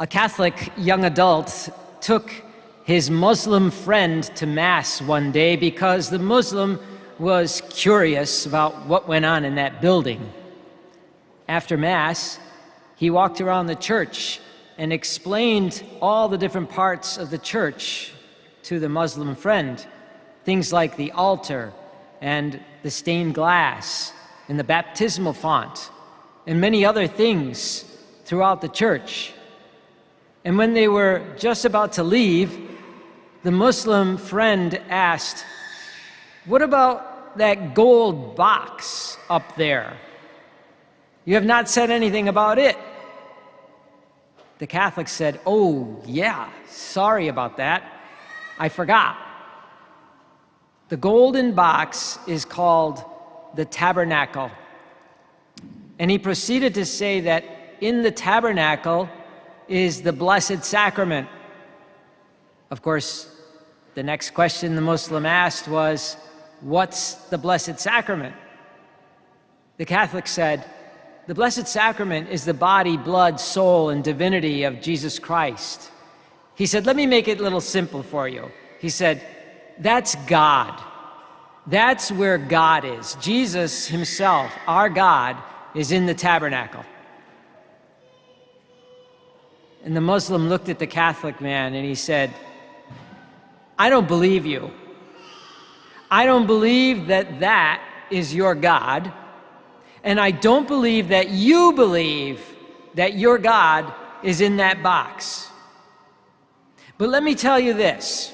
A Catholic young adult took his Muslim friend to Mass one day because the Muslim was curious about what went on in that building. After Mass, he walked around the church and explained all the different parts of the church to the Muslim friend. Things like the altar and the stained glass and the baptismal font and many other things throughout the church. And when they were just about to leave, the Muslim friend asked, "What about that gold box up there? You have not said anything about it." The Catholic said, "Oh, yeah, sorry about that. I forgot." The golden box is called the tabernacle. And he proceeded to say that in the tabernacle is the Blessed Sacrament. Of course, the next question the Muslim asked was, "What's the Blessed Sacrament?" The Catholic said, "The Blessed Sacrament is the body, blood, soul, and divinity of Jesus Christ." He said, "Let me make it a little simple for you." He said, "That's God. That's where God is. Jesus himself, our God, is in the tabernacle." And the Muslim looked at the Catholic man and he said, "I don't believe you. I don't believe that that is your God. And I don't believe that you believe that your God is in that box. But let me tell you this.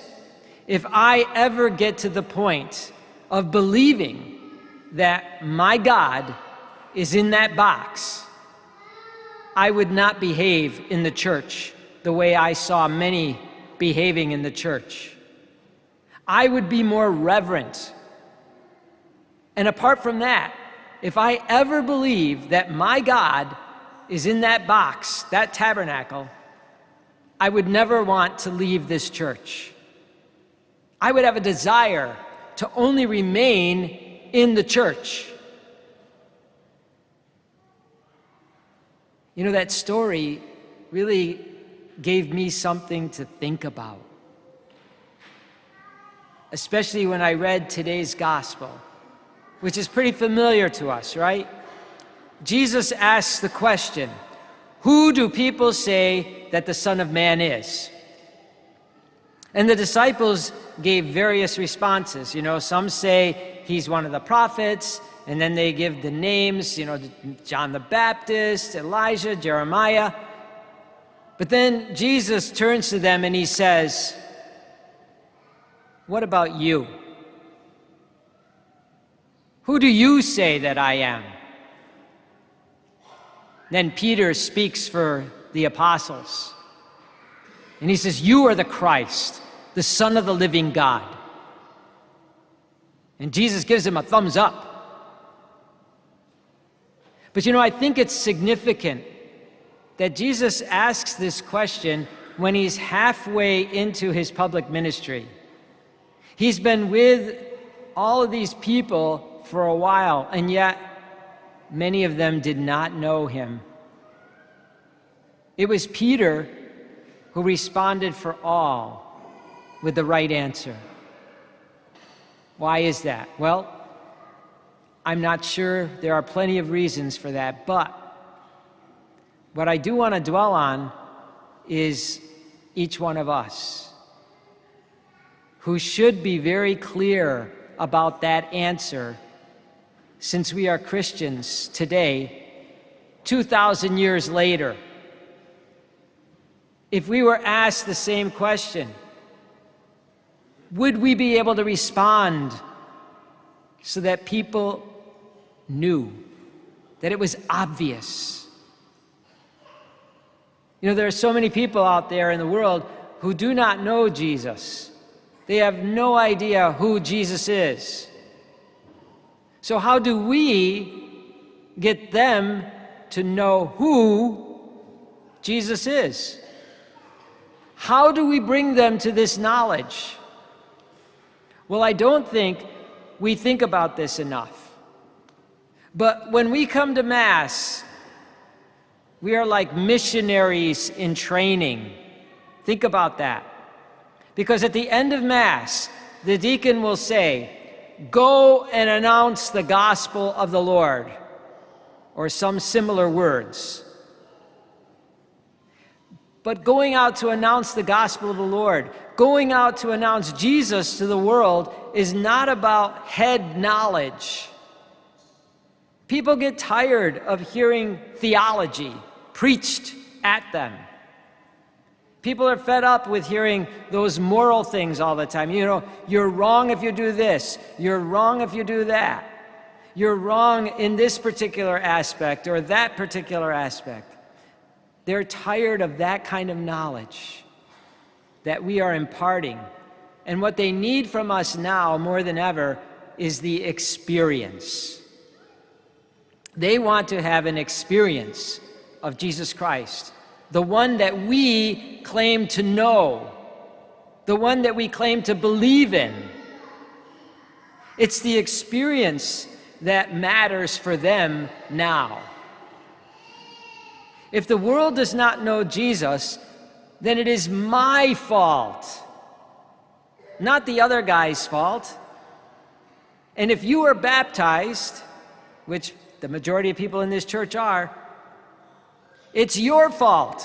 If I ever get to the point of believing that my God is in that box, I would not behave in the church the way I saw many behaving in the church. I would be more reverent. And apart from that, if I ever believe that my God is in that box, that tabernacle, I would never want to leave this church. I would have a desire to only remain in the church." You know, that story really gave me something to think about, especially when I read today's gospel, which is pretty familiar to us, right? Jesus asks the question, "Who do people say that the Son of Man is?" And the disciples gave various responses. You know, some say he's one of the prophets, and then they give the names, John the Baptist, Elijah, Jeremiah. But then Jesus turns to them and he says, "What about you? Who do you say that I am?" Then Peter speaks for the apostles. And he says, "You are the Christ, the Son of the living God." And Jesus gives him a thumbs up. But I think it's significant that Jesus asks this question when he's halfway into his public ministry. He's been with all of these people for a while, and yet many of them did not know him. It was Peter who responded for all with the right answer. Why is that? Well, I'm not sure. There are plenty of reasons for that, but what I do want to dwell on is each one of us, who should be very clear about that answer, since we are Christians today, 2,000 years later. If we were asked the same question, would we be able to respond so that people knew, that it was obvious? There are so many people out there in the world who do not know Jesus. They have no idea who Jesus is. So how do we get them to know who Jesus is? How do we bring them to this knowledge? Well, I don't think we think about this enough. But when we come to Mass, We are like missionaries in training. Think about that. Because at the end of Mass, the deacon will say, "Go and announce the gospel of the Lord," or some similar words. But going out to announce the gospel of the Lord, going out to announce Jesus to the world, is not about head knowledge. People get tired of hearing theology preached at them. People are fed up with hearing those moral things all the time. You know, you're wrong if you do this. You're wrong if you do that. You're wrong in this particular aspect or that particular aspect. They're tired of that kind of knowledge that we are imparting. And what they need from us now more than ever is the experience. They want to have an experience of Jesus Christ, the one that we claim to know, the one that we claim to believe in. It's the experience that matters for them now. If the world does not know Jesus, then it is my fault, not the other guy's fault. And if you are baptized, which the majority of people in this church are, it's your fault.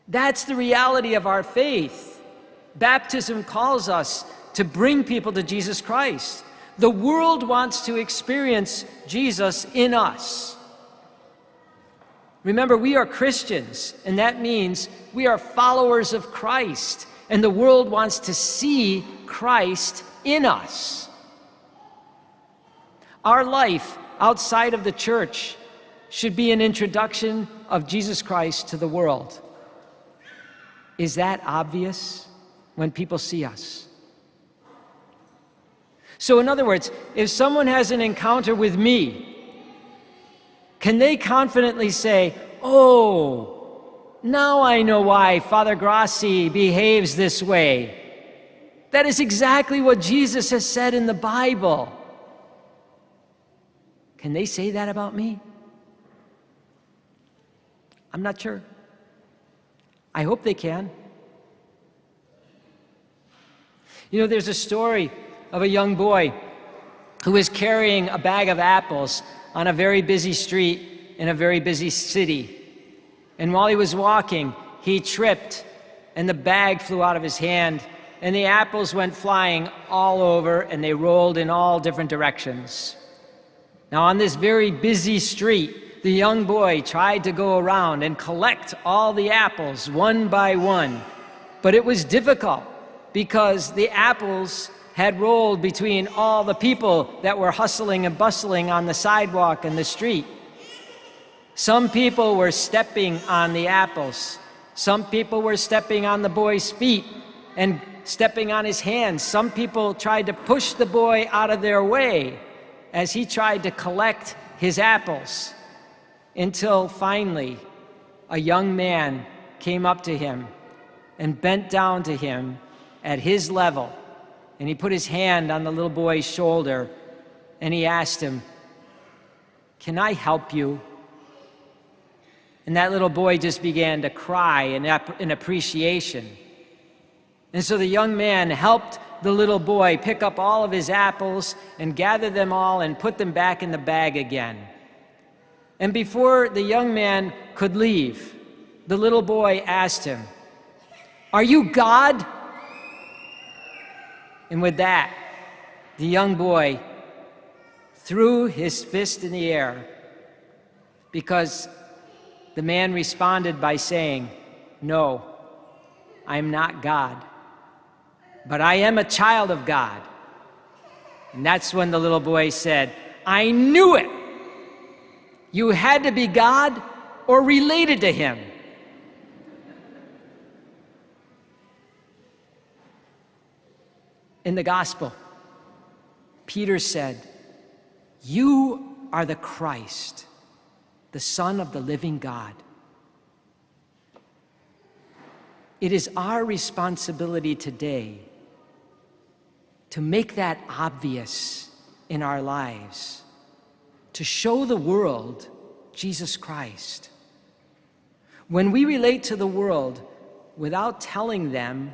That's the reality of our faith. Baptism calls us to bring people to Jesus Christ. The world wants to experience Jesus in us. Remember, we are Christians, and that means we are followers of Christ, and the world wants to see Christ in us. Our life outside of the church should be an introduction of Jesus Christ to the world. Is that obvious when people see us? So in other words, if someone has an encounter with me, can they confidently say, "Oh, now I know why Father Grassi behaves this way. That is exactly what Jesus has said in the Bible"? Can they say that about me? I'm not sure. I hope they can. You know, there's a story of a young boy who was carrying a bag of apples on a very busy street in a very busy city. And while he was walking, he tripped, and the bag flew out of his hand, and the apples went flying all over, and they rolled in all different directions. Now, on this very busy street, the young boy tried to go around and collect all the apples one by one. But it was difficult because the apples had rolled between all the people that were hustling and bustling on the sidewalk and the street. Some people were stepping on the apples. Some people were stepping on the boy's feet and stepping on his hands. Some people tried to push the boy out of their way as he tried to collect his apples, until finally a young man came up to him and bent down to him at his level, and he put his hand on the little boy's shoulder, and he asked him, "Can I help you?" And that little boy just began to cry in appreciation. And so the young man helped the little boy pick up all of his apples and gather them all and put them back in the bag again. And before the young man could leave, the little boy asked him, "Are you God?" And with that, the young boy threw his fist in the air, because the man responded by saying, "No, I'm not God, but I am a child of God." And that's when the little boy said, "I knew it! You had to be God or related to him." In the gospel, Peter said, "You are the Christ, the Son of the living God." It is our responsibility today to make that obvious in our lives, to show the world Jesus Christ. When we relate to the world without telling them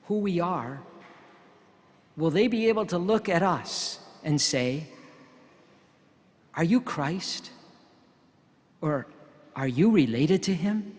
who we are, will they be able to look at us and say, "Are you Christ?" Or, "Are you related to him?"